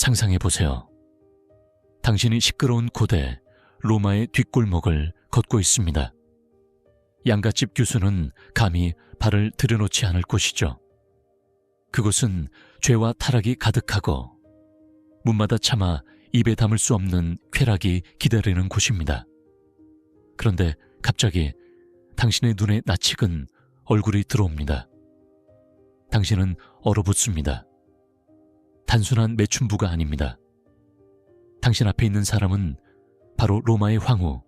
상상해 보세요. 당신이 시끄러운 고대 로마의 뒷골목을 걷고 있습니다. 양갓집 교수는 감히 발을 들여놓지 않을 곳이죠. 그곳은 죄와 타락이 가득하고 문마다 차마 입에 담을 수 없는 쾌락이 기다리는 곳입니다. 그런데 갑자기 당신의 눈에 낯익은 얼굴이 들어옵니다. 당신은 얼어붙습니다. 단순한 매춘부가 아닙니다. 당신 앞에 있는 사람은 바로 로마의 황후,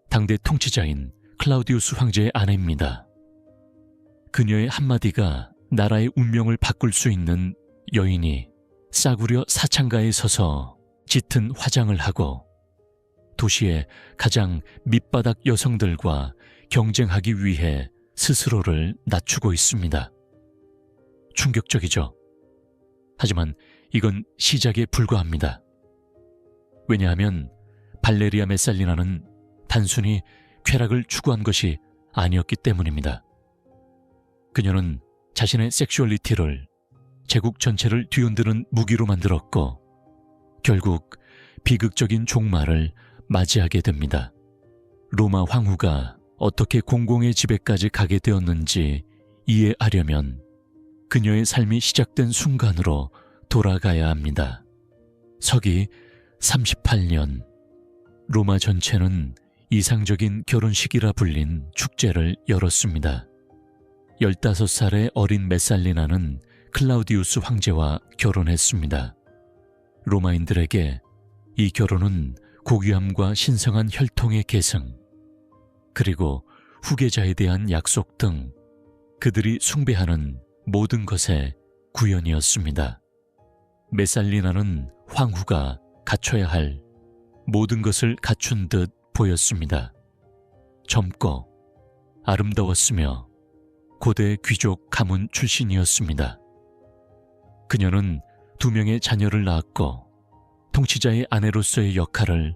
당대 통치자인 클라우디우스 황제의 아내입니다. 그녀의 한마디가 나라의 운명을 바꿀 수 있는 여인이 싸구려 사창가에 서서 짙은 화장을 하고 도시의 가장 밑바닥 여성들과 경쟁하기 위해 스스로를 낮추고 있습니다. 충격적이죠. 하지만 이건 시작에 불과합니다. 왜냐하면 발레리아 메살리나는 단순히 쾌락을 추구한 것이 아니었기 때문입니다. 그녀는 자신의 섹슈얼리티를 제국 전체를 뒤흔드는 무기로 만들었고 결국 비극적인 종말을 맞이하게 됩니다. 로마 황후가 어떻게 공공의 집에까지 가게 되었는지 이해하려면 그녀의 삶이 시작된 순간으로 돌아가야 합니다. 서기 38년, 로마 전체는 이상적인 결혼식이라 불린 축제를 열었습니다. 15살의 어린 메살리나는 클라우디우스 황제와 결혼했습니다. 로마인들에게 이 결혼은 고귀함과 신성한 혈통의 계승, 그리고 후계자에 대한 약속 등 그들이 숭배하는 모든 것의 구현이었습니다. 메살리나는 황후가 갖춰야 할 모든 것을 갖춘 듯 보였습니다. 젊고 아름다웠으며 고대 귀족 가문 출신이었습니다. 그녀는 2명의 자녀를 낳았고 통치자의 아내로서의 역할을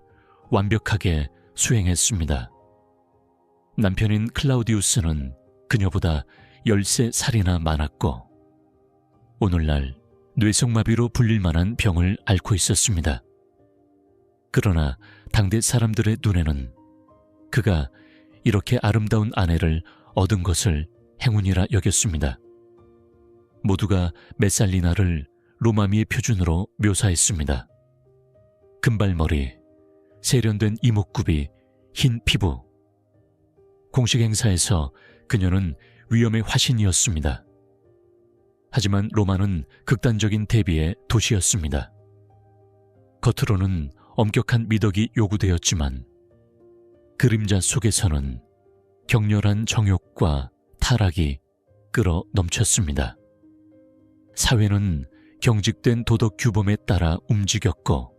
완벽하게 수행했습니다. 남편인 클라우디우스는 그녀보다 13살이나 많았고 오늘날 뇌성마비로 불릴 만한 병을 앓고 있었습니다. 그러나 당대 사람들의 눈에는 그가 이렇게 아름다운 아내를 얻은 것을 행운이라 여겼습니다. 모두가 메살리나를 로마미의 표준으로 묘사했습니다. 금발머리, 세련된 이목구비, 흰 피부. 공식 행사에서 그녀는 위엄의 화신이었습니다. 하지만 로마는 극단적인 대비의 도시였습니다. 겉으로는 엄격한 미덕이 요구되었지만 그림자 속에서는 격렬한 정욕과 타락이 끌어 넘쳤습니다. 사회는 경직된 도덕 규범에 따라 움직였고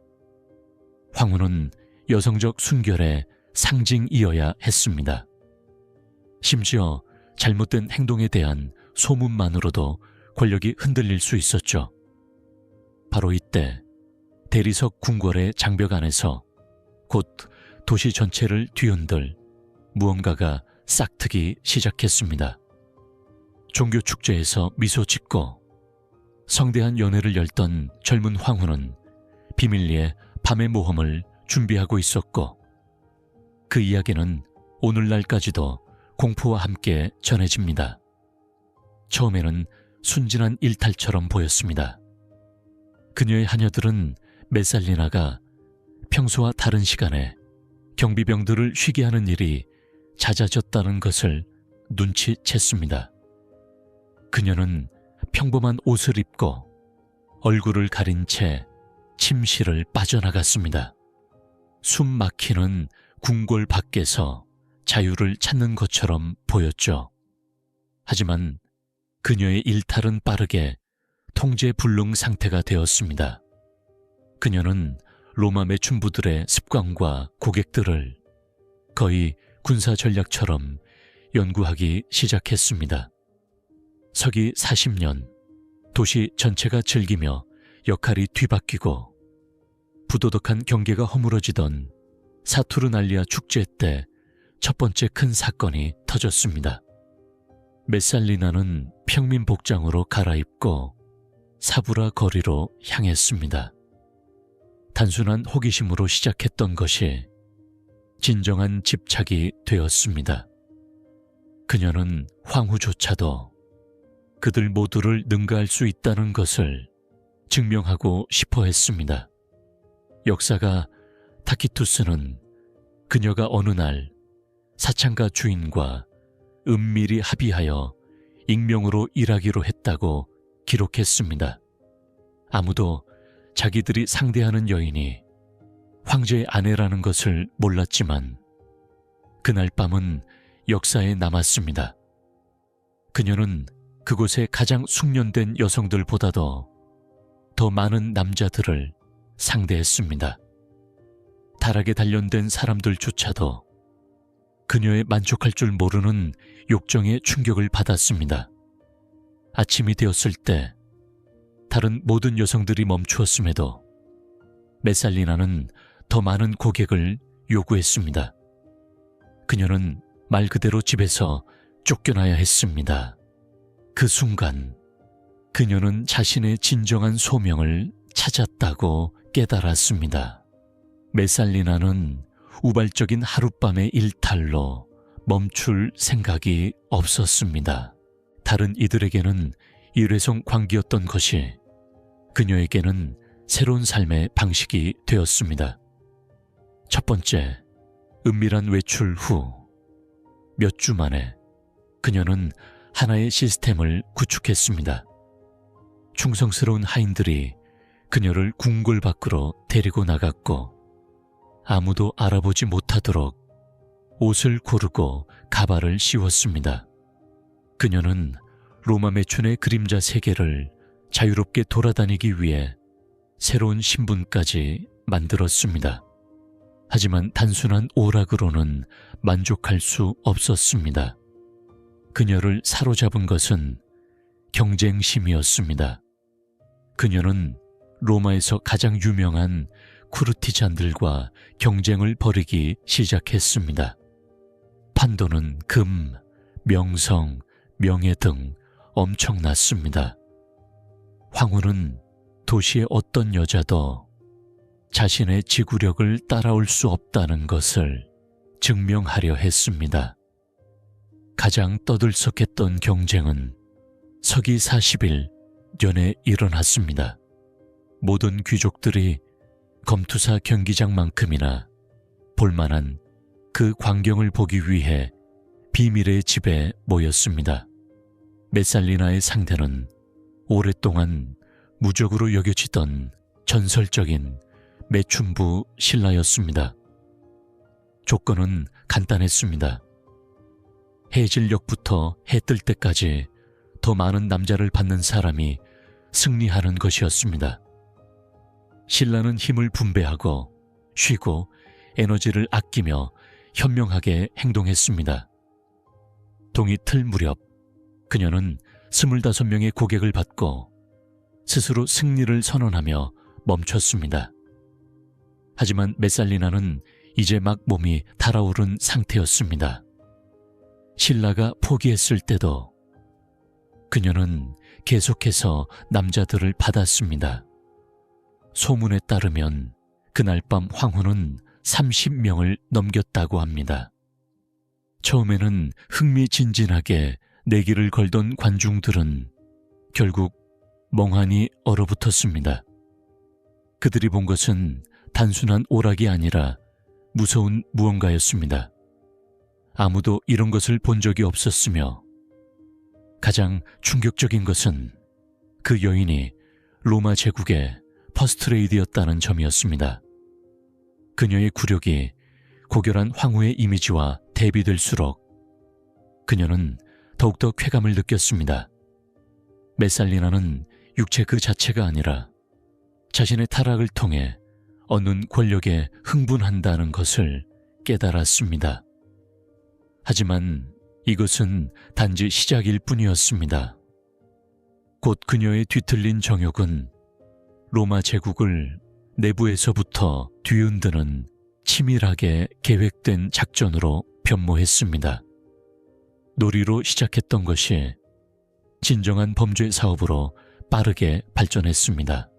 황후는 여성적 순결의 상징이어야 했습니다. 심지어 잘못된 행동에 대한 소문만으로도 권력이 흔들릴 수 있었죠. 바로 이때 대리석 궁궐의 장벽 안에서 곧 도시 전체를 뒤흔들 무언가가 싹트기 시작했습니다. 종교 축제에서 미소 짓고 성대한 연회를 열던 젊은 황후는 비밀리에 밤의 모험을 준비하고 있었고 그 이야기는 오늘날까지도 공포와 함께 전해집니다. 처음에는 순진한 일탈처럼 보였습니다. 그녀의 하녀들은 메살리나가 평소와 다른 시간에 경비병들을 쉬게 하는 일이 잦아졌다는 것을 눈치챘습니다. 그녀는 평범한 옷을 입고 얼굴을 가린 채 침실을 빠져나갔습니다. 숨 막히는 궁궐 밖에서 자유를 찾는 것처럼 보였죠. 하지만 그녀의 일탈은 빠르게 통제불능 상태가 되었습니다. 그녀는 로마 매춘부들의 습관과 고객들을 거의 군사 전략처럼 연구하기 시작했습니다. 서기 40년, 도시 전체가 즐기며 역할이 뒤바뀌고 부도덕한 경계가 허물어지던 사투르날리아 축제 때 첫 번째 큰 사건이 터졌습니다. 메살리나는 평민 복장으로 갈아입고 사브라 거리로 향했습니다. 단순한 호기심으로 시작했던 것이 진정한 집착이 되었습니다. 그녀는 황후조차도 그들 모두를 능가할 수 있다는 것을 증명하고 싶어 했습니다. 역사가 타키투스는 그녀가 어느 날 사창가 주인과 은밀히 합의하여 익명으로 일하기로 했다고 기록했습니다. 아무도 자기들이 상대하는 여인이 황제의 아내라는 것을 몰랐지만 그날 밤은 역사에 남았습니다. 그녀는 그곳의 가장 숙련된 여성들보다도 더 많은 남자들을 상대했습니다. 타락에 단련된 사람들조차도 그녀의 만족할 줄 모르는 욕정에 충격을 받았습니다. 아침이 되었을 때 다른 모든 여성들이 멈추었음에도 메살리나는 더 많은 고객을 요구했습니다. 그녀는 말 그대로 집에서 쫓겨나야 했습니다. 그 순간 그녀는 자신의 진정한 소명을 찾았다고 깨달았습니다. 메살리나는 우발적인 하룻밤의 일탈로 멈출 생각이 없었습니다. 다른 이들에게는 일회성 관계였던 것이 그녀에게는 새로운 삶의 방식이 되었습니다. 첫 번째, 은밀한 외출 후 몇 주 만에 그녀는 하나의 시스템을 구축했습니다. 충성스러운 하인들이 그녀를 궁궐 밖으로 데리고 나갔고 아무도 알아보지 못하도록 옷을 고르고 가발을 씌웠습니다. 그녀는 로마 매춘의 그림자 세계를 자유롭게 돌아다니기 위해 새로운 신분까지 만들었습니다. 하지만 단순한 오락으로는 만족할 수 없었습니다. 그녀를 사로잡은 것은 경쟁심이었습니다. 그녀는 로마에서 가장 유명한 쿠르티잔들과 경쟁을 벌이기 시작했습니다. 판도는 금, 명성, 명예 등 엄청났습니다. 황후는 도시의 어떤 여자도 자신의 지구력을 따라올 수 없다는 것을 증명하려 했습니다. 가장 떠들썩했던 경쟁은 서기 41년에 일어났습니다. 모든 귀족들이 검투사 경기장만큼이나 볼만한 그 광경을 보기 위해 비밀의 집에 모였습니다. 메살리나의 상대는 오랫동안 무적으로 여겨지던 전설적인 매춘부 신라였습니다. 조건은 간단했습니다. 해질녘부터 해 뜰 때까지 더 많은 남자를 받는 사람이 승리하는 것이었습니다. 신라는 힘을 분배하고 쉬고 에너지를 아끼며 현명하게 행동했습니다. 동이틀 무렵 그녀는 25명의 고객을 받고 스스로 승리를 선언하며 멈췄습니다. 하지만 메살리나는 이제 막 몸이 달아오른 상태였습니다. 신라가 포기했을 때도 그녀는 계속해서 남자들을 받았습니다. 소문에 따르면 그날 밤 황후는 30명을 넘겼다고 합니다. 처음에는 흥미진진하게 내기를 걸던 관중들은 결국 멍하니 얼어붙었습니다. 그들이 본 것은 단순한 오락이 아니라 무서운 무언가였습니다. 아무도 이런 것을 본 적이 없었으며 가장 충격적인 것은 그 여인이 로마 제국의 퍼스트레이디였다는 점이었습니다. 그녀의 굴욕이 고결한 황후의 이미지와 대비될수록 그녀는 더욱더 쾌감을 느꼈습니다. 메살리나는 육체 그 자체가 아니라 자신의 타락을 통해 얻는 권력에 흥분한다는 것을 깨달았습니다. 하지만 이것은 단지 시작일 뿐이었습니다. 곧 그녀의 뒤틀린 정욕은 로마 제국을 내부에서부터 뒤흔드는 치밀하게 계획된 작전으로 변모했습니다. 놀이로 시작했던 것이 진정한 범죄 사업으로 빠르게 발전했습니다.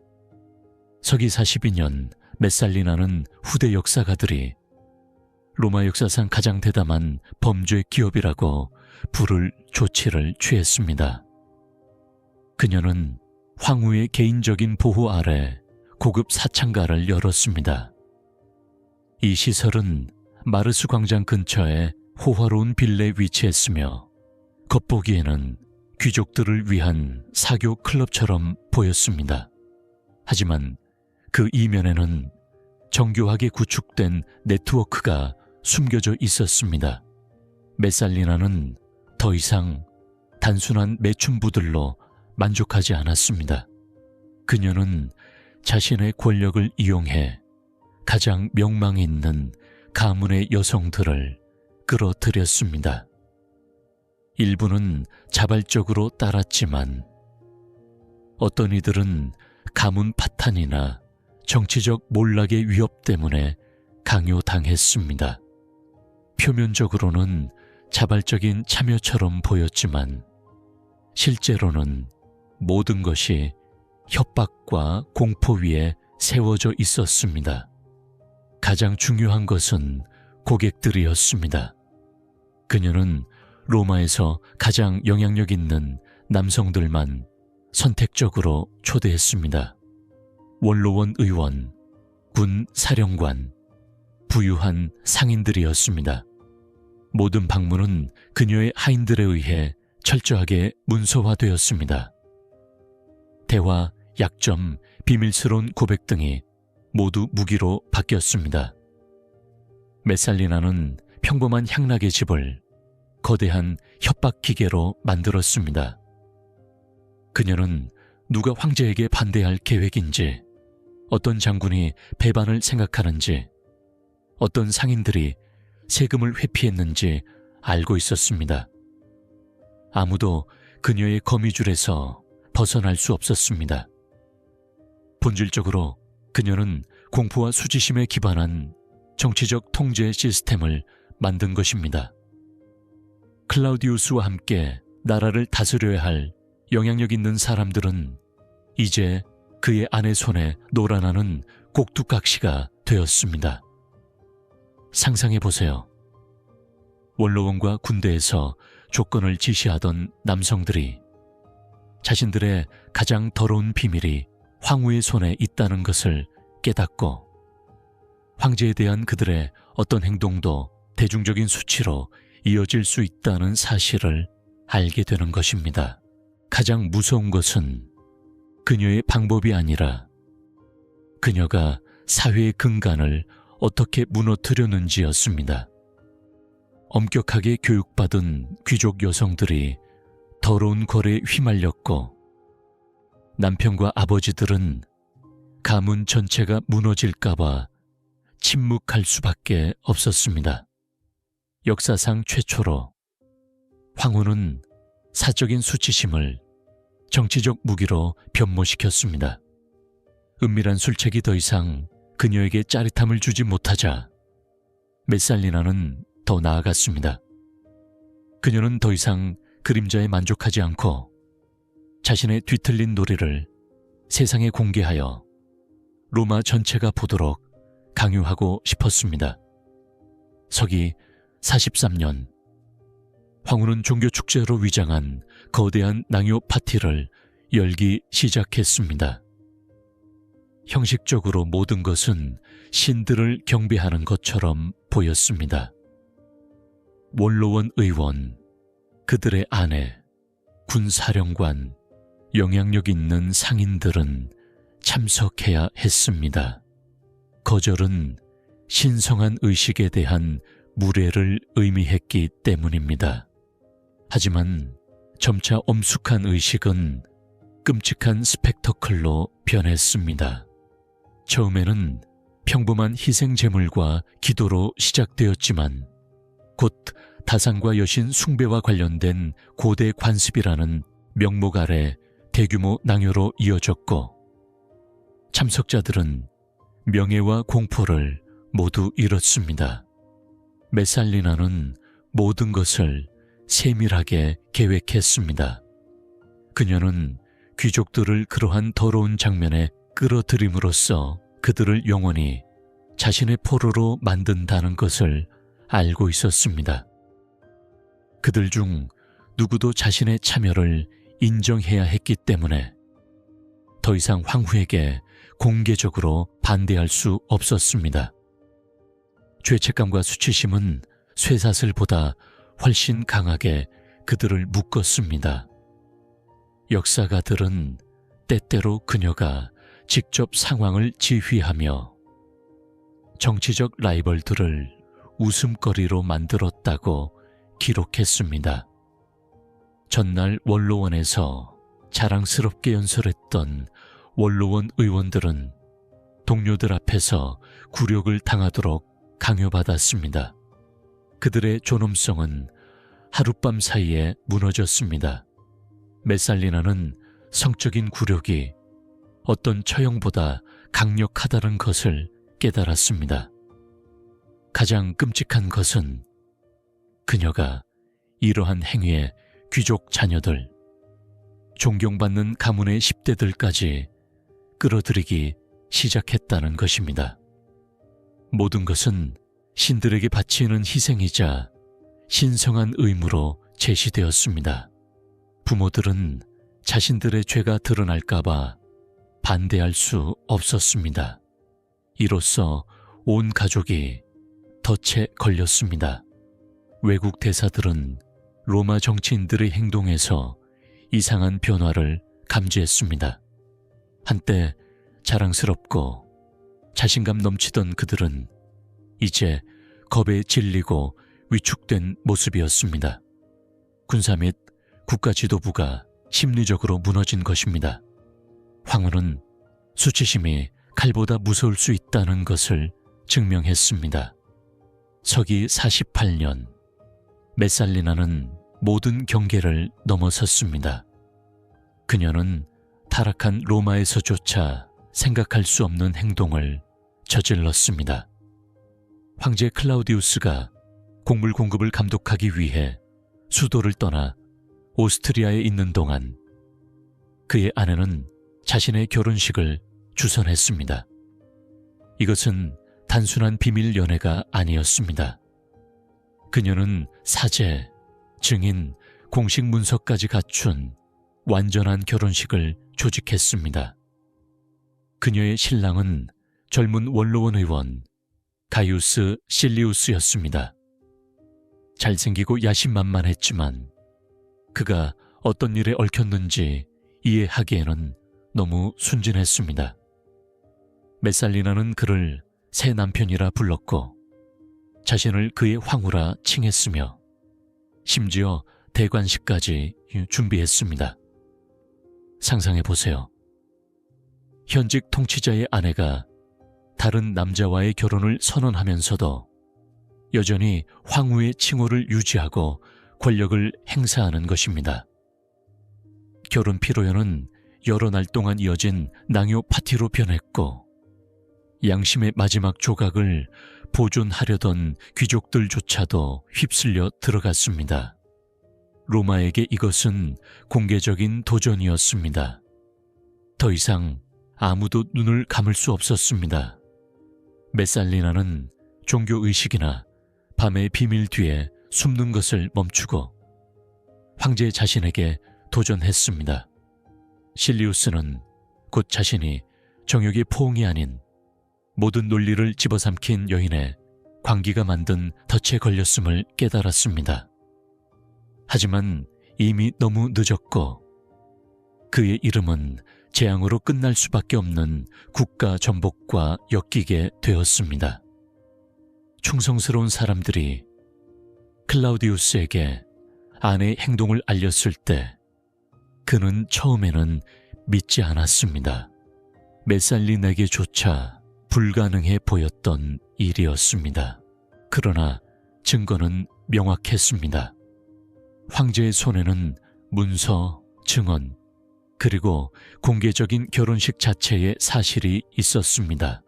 서기 42년 메살리나는 후대 역사가들이 로마 역사상 가장 대담한 범죄 기업이라고 부를 조치를 취했습니다. 그녀는 황후의 개인적인 보호 아래 고급 사창가를 열었습니다. 이 시설은 마르스 광장 근처에 호화로운 빌레에 위치했으며 겉보기에는 귀족들을 위한 사교 클럽처럼 보였습니다. 하지만 그 이면에는 정교하게 구축된 네트워크가 숨겨져 있었습니다. 메살리나는 더 이상 단순한 매춘부들로 만족하지 않았습니다. 그녀는 자신의 권력을 이용해 가장 명망 있는 가문의 여성들을 끌어들였습니다. 일부는 자발적으로 따랐지만 어떤 이들은 가문 파탄이나 정치적 몰락의 위협 때문에 강요당했습니다. 표면적으로는 자발적인 참여처럼 보였지만 실제로는 모든 것이 협박과 공포 위에 세워져 있었습니다. 가장 중요한 것은 고객들이었습니다. 그녀는 로마에서 가장 영향력 있는 남성들만 선택적으로 초대했습니다. 원로원 의원, 군 사령관, 부유한 상인들이었습니다. 모든 방문은 그녀의 하인들에 의해 철저하게 문서화되었습니다. 대화, 약점, 비밀스러운 고백 등이 모두 무기로 바뀌었습니다. 메살리나는 평범한 향락의 집을 거대한 협박 기계로 만들었습니다. 그녀는 누가 황제에게 반대할 계획인지, 어떤 장군이 배반을 생각하는지, 어떤 상인들이 세금을 회피했는지 알고 있었습니다. 아무도 그녀의 거미줄에서 벗어날 수 없었습니다. 본질적으로 그녀는 공포와 수치심에 기반한 정치적 통제 시스템을 만든 것입니다. 클라우디우스와 함께 나라를 다스려야 할 영향력 있는 사람들은 이제 그의 아내 손에 놀아나는 꼭두각시가 되었습니다. 상상해보세요. 원로원과 군대에서 조건을 지시하던 남성들이 자신들의 가장 더러운 비밀이 황후의 손에 있다는 것을 깨닫고 황제에 대한 그들의 어떤 행동도 대중적인 수치로 이어질 수 있다는 사실을 알게 되는 것입니다. 가장 무서운 것은 그녀의 방법이 아니라 그녀가 사회의 근간을 어떻게 무너뜨렸는지였습니다. 엄격하게 교육받은 귀족 여성들이 더러운 거래에 휘말렸고 남편과 아버지들은 가문 전체가 무너질까봐 침묵할 수밖에 없었습니다. 역사상 최초로 황후는 사적인 수치심을 정치적 무기로 변모시켰습니다. 은밀한 술책이 더 이상 그녀에게 짜릿함을 주지 못하자 메살리나는 더 나아갔습니다. 그녀는 더 이상 그림자에 만족하지 않고 자신의 뒤틀린 놀이를 세상에 공개하여 로마 전체가 보도록 강요하고 싶었습니다. 서기 43년, 황후는 종교축제로 위장한 거대한 낭요 파티를 열기 시작했습니다. 형식적으로 모든 것은 신들을 경배하는 것처럼 보였습니다. 원로원 의원, 그들의 아내, 군사령관, 영향력 있는 상인들은 참석해야 했습니다. 거절은 신성한 의식에 대한 무례를 의미했기 때문입니다. 하지만 점차 엄숙한 의식은 끔찍한 스펙터클로 변했습니다. 처음에는 평범한 희생제물과 기도로 시작되었지만 곧 다산과 여신 숭배와 관련된 고대 관습이라는 명목 아래 대규모 낭요로 이어졌고 참석자들은 명예와 공포를 모두 잃었습니다. 메살리나는 모든 것을 세밀하게 계획했습니다. 그녀는 귀족들을 그러한 더러운 장면에 끌어들임으로써 그들을 영원히 자신의 포로로 만든다는 것을 알고 있었습니다. 그들 중 누구도 자신의 참여를 인정해야 했기 때문에 더 이상 황후에게 공개적으로 반대할 수 없었습니다. 죄책감과 수치심은 쇠사슬보다 훨씬 강하게 그들을 묶었습니다. 역사가들은 때때로 그녀가 직접 상황을 지휘하며 정치적 라이벌들을 웃음거리로 만들었다고 기록했습니다. 전날 원로원에서 자랑스럽게 연설했던 원로원 의원들은 동료들 앞에서 굴욕을 당하도록 강요받았습니다. 그들의 존엄성은 하룻밤 사이에 무너졌습니다. 메살리나는 성적인 굴욕이 어떤 처형보다 강력하다는 것을 깨달았습니다. 가장 끔찍한 것은 그녀가 이러한 행위에 귀족 자녀들, 존경받는 가문의 10대들까지 끌어들이기 시작했다는 것입니다. 모든 것은 신들에게 바치는 희생이자 신성한 의무로 제시되었습니다. 부모들은 자신들의 죄가 드러날까봐 반대할 수 없었습니다. 이로써 온 가족이 덫에 걸렸습니다. 외국 대사들은 로마 정치인들의 행동에서 이상한 변화를 감지했습니다. 한때 자랑스럽고 자신감 넘치던 그들은 이제 겁에 질리고 위축된 모습이었습니다. 군사 및 국가 지도부가 심리적으로 무너진 것입니다. 황후는 수치심이 칼보다 무서울 수 있다는 것을 증명했습니다. 서기 48년, 메살리나는 모든 경계를 넘어섰습니다. 그녀는 타락한 로마에서조차 생각할 수 없는 행동을 저질렀습니다. 황제 클라우디우스가 곡물 공급을 감독하기 위해 수도를 떠나 오스트리아에 있는 동안 그의 아내는 자신의 결혼식을 주선했습니다. 이것은 단순한 비밀 연애가 아니었습니다. 그녀는 사제, 증인, 공식 문서까지 갖춘 완전한 결혼식을 조직했습니다. 그녀의 신랑은 젊은 원로원 의원 가이우스 실리우스였습니다. 잘생기고 야심만만했지만 그가 어떤 일에 얽혔는지 이해하기에는 너무 순진했습니다. 메살리나는 그를 새 남편이라 불렀고 자신을 그의 황후라 칭했으며 심지어 대관식까지 준비했습니다. 상상해보세요. 현직 통치자의 아내가 다른 남자와의 결혼을 선언하면서도 여전히 황후의 칭호를 유지하고 권력을 행사하는 것입니다. 결혼 피로연은 여러 날 동안 이어진 낭요 파티로 변했고 양심의 마지막 조각을 보존하려던 귀족들조차도 휩쓸려 들어갔습니다. 로마에게 이것은 공개적인 도전이었습니다. 더 이상 아무도 눈을 감을 수 없었습니다. 메살리나는 종교의식이나 밤의 비밀 뒤에 숨는 것을 멈추고 황제 자신에게 도전했습니다. 실리우스는 곧 자신이 정욕의 포옹이 아닌 모든 논리를 집어삼킨 여인의 광기가 만든 덫에 걸렸음을 깨달았습니다. 하지만 이미 너무 늦었고 그의 이름은 재앙으로 끝날 수밖에 없는 국가 전복과 엮이게 되었습니다. 충성스러운 사람들이 클라우디우스에게 아내의 행동을 알렸을 때 그는 처음에는 믿지 않았습니다. 메살리나에게조차 불가능해 보였던 일이었습니다. 그러나 증거는 명확했습니다. 황제의 손에는 문서, 증언, 그리고 공개적인 결혼식 자체의 사실이 있었습니다.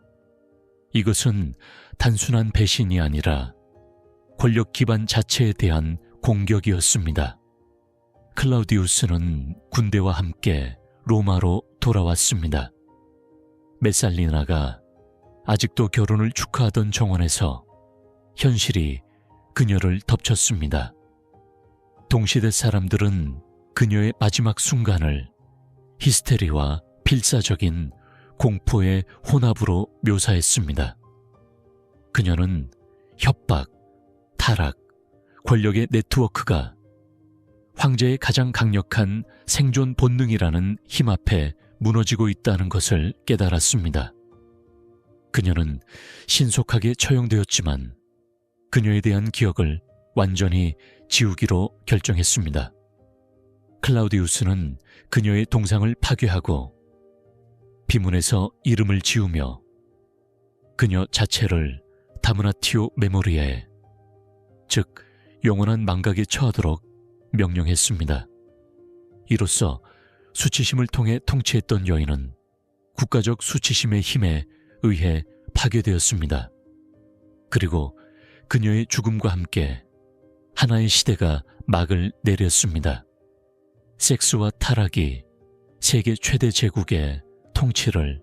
이것은 단순한 배신이 아니라 권력 기반 자체에 대한 공격이었습니다. 클라우디우스는 군대와 함께 로마로 돌아왔습니다. 메살리나가 아직도 결혼을 축하하던 정원에서 현실이 그녀를 덮쳤습니다. 동시대 사람들은 그녀의 마지막 순간을 히스테리와 필사적인 공포의 혼합으로 묘사했습니다. 그녀는 협박, 타락, 권력의 네트워크가 황제의 가장 강력한 생존 본능이라는 힘 앞에 무너지고 있다는 것을 깨달았습니다. 그녀는 신속하게 처형되었지만 그녀에 대한 기억을 완전히 지우기로 결정했습니다. 클라우디우스는 그녀의 동상을 파괴하고 비문에서 이름을 지우며 그녀 자체를 다무나티오 메모리아에, 즉 영원한 망각에 처하도록 명령했습니다. 이로써 수치심을 통해 통치했던 여인은 국가적 수치심의 힘에 의해 파괴되었습니다. 그리고 그녀의 죽음과 함께 하나의 시대가 막을 내렸습니다. 섹스와 타락이 세계 최대 제국의 통치를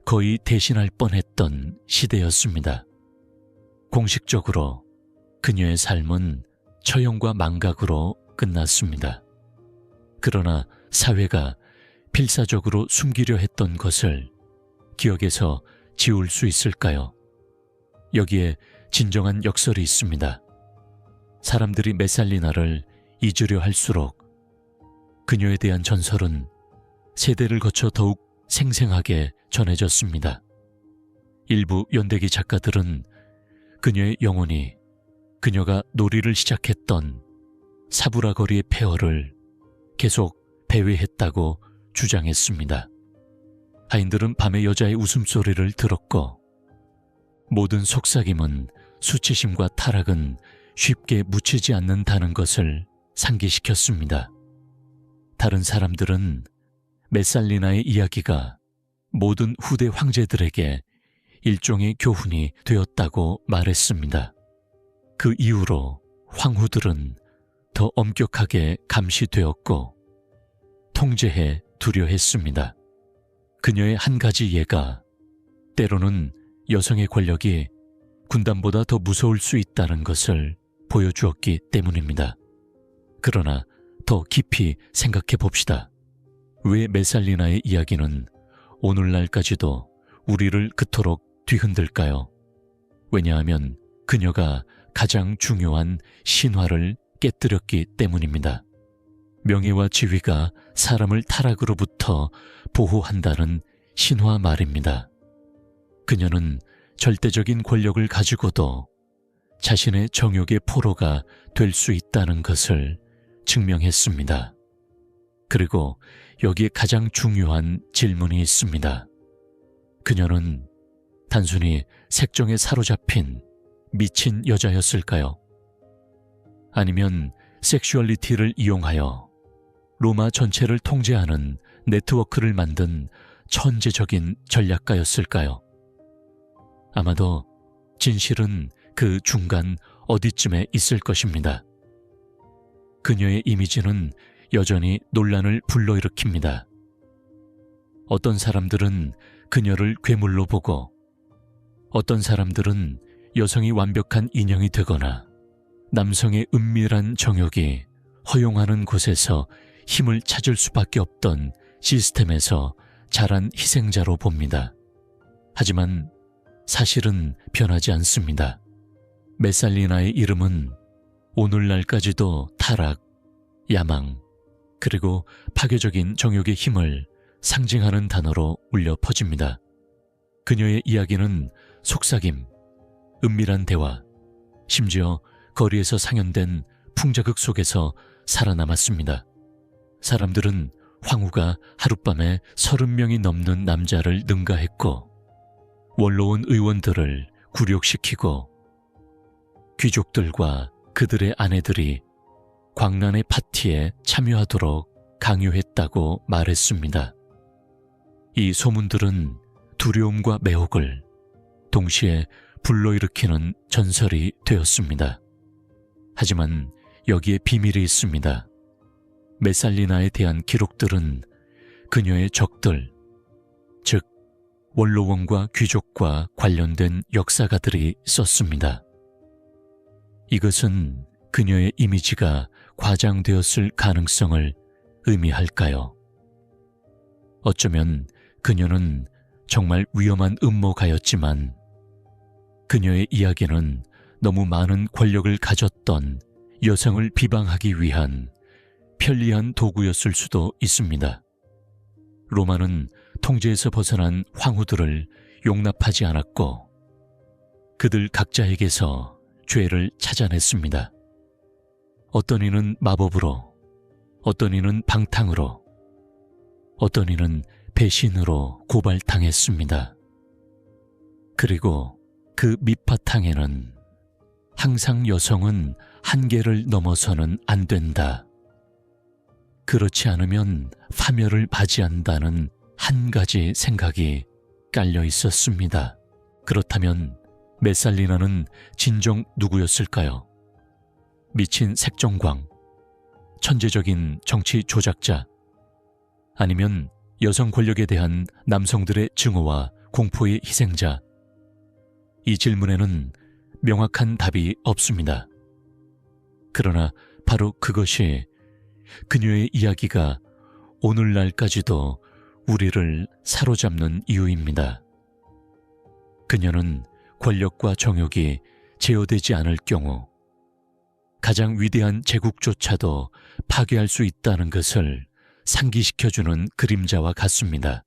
거의 대신할 뻔했던 시대였습니다. 공식적으로 그녀의 삶은 처형과 망각으로 끝났습니다. 그러나 사회가 필사적으로 숨기려 했던 것을 기억에서 지울 수 있을까요? 여기에 진정한 역설이 있습니다. 사람들이 메살리나를 잊으려 할수록 그녀에 대한 전설은 세대를 거쳐 더욱 생생하게 전해졌습니다. 일부 연대기 작가들은 그녀의 영혼이 그녀가 놀이를 시작했던 사부라 거리의 폐허를 계속 배회했다고 주장했습니다. 하인들은 밤에 여자의 웃음소리를 들었고 모든 속삭임은 수치심과 타락은 쉽게 묻히지 않는다는 것을 상기시켰습니다. 다른 사람들은 메살리나의 이야기가 모든 후대 황제들에게 일종의 교훈이 되었다고 말했습니다. 그 이후로 황후들은 더 엄격하게 감시되었고 통제해 두려 했습니다. 그녀의 한 가지 예가 때로는 여성의 권력이 군단보다 더 무서울 수 있다는 것을 보여주었기 때문입니다. 그러나 더 깊이 생각해 봅시다. 왜 메살리나의 이야기는 오늘날까지도 우리를 그토록 뒤흔들까요? 왜냐하면 그녀가 가장 중요한 신화를 깨뜨렸기 때문입니다. 명예와 지위가 사람을 타락으로부터 보호한다는 신화 말입니다. 그녀는 절대적인 권력을 가지고도 자신의 정욕의 포로가 될 수 있다는 것을 증명했습니다. 그리고 여기에 가장 중요한 질문이 있습니다. 그녀는 단순히 색정에 사로잡힌 미친 여자였을까요? 아니면 섹슈얼리티를 이용하여 로마 전체를 통제하는 네트워크를 만든 천재적인 전략가였을까요? 아마도 진실은 그 중간 어디쯤에 있을 것입니다. 그녀의 이미지는 여전히 논란을 불러일으킵니다. 어떤 사람들은 그녀를 괴물로 보고 어떤 사람들은 여성이 완벽한 인형이 되거나 남성의 은밀한 정욕이 허용하는 곳에서 힘을 찾을 수밖에 없던 시스템에서 자란 희생자로 봅니다. 하지만 사실은 변하지 않습니다. 메살리나의 이름은 오늘날까지도 타락, 야망, 그리고 파괴적인 정욕의 힘을 상징하는 단어로 울려 퍼집니다. 그녀의 이야기는 속삭임, 은밀한 대화, 심지어 거리에서 상연된 풍자극 속에서 살아남았습니다. 사람들은 황후가 하룻밤에 30명이 넘는 남자를 능가했고 원로원 의원들을 굴욕시키고 귀족들과 그들의 아내들이 광란의 파티에 참여하도록 강요했다고 말했습니다. 이 소문들은 두려움과 매혹을 동시에 불러일으키는 전설이 되었습니다. 하지만 여기에 비밀이 있습니다. 메살리나에 대한 기록들은 그녀의 적들, 즉 원로원과 귀족과 관련된 역사가들이 썼습니다. 이것은 그녀의 이미지가 과장되었을 가능성을 의미할까요? 어쩌면 그녀는 정말 위험한 음모가였지만 그녀의 이야기는 너무 많은 권력을 가졌던 여성을 비방하기 위한 편리한 도구였을 수도 있습니다. 로마는 통제에서 벗어난 황후들을 용납하지 않았고 그들 각자에게서 죄를 찾아냈습니다. 어떤 이는 마법으로, 어떤 이는 방탕으로, 어떤 이는 배신으로 고발당했습니다. 그리고 그 밑바탕에는 항상 여성은 한계를 넘어서는 안 된다. 그렇지 않으면 파멸을 맞이한다는 한 가지 생각이 깔려 있었습니다. 그렇다면 메살리나는 진정 누구였을까요? 미친 색정광, 천재적인 정치 조작자, 아니면 여성 권력에 대한 남성들의 증오와 공포의 희생자? 이 질문에는 명확한 답이 없습니다. 그러나 바로 그것이 그녀의 이야기가 오늘날까지도 우리를 사로잡는 이유입니다. 그녀는 권력과 정욕이 제어되지 않을 경우 가장 위대한 제국조차도 파괴할 수 있다는 것을 상기시켜주는 그림자와 같습니다.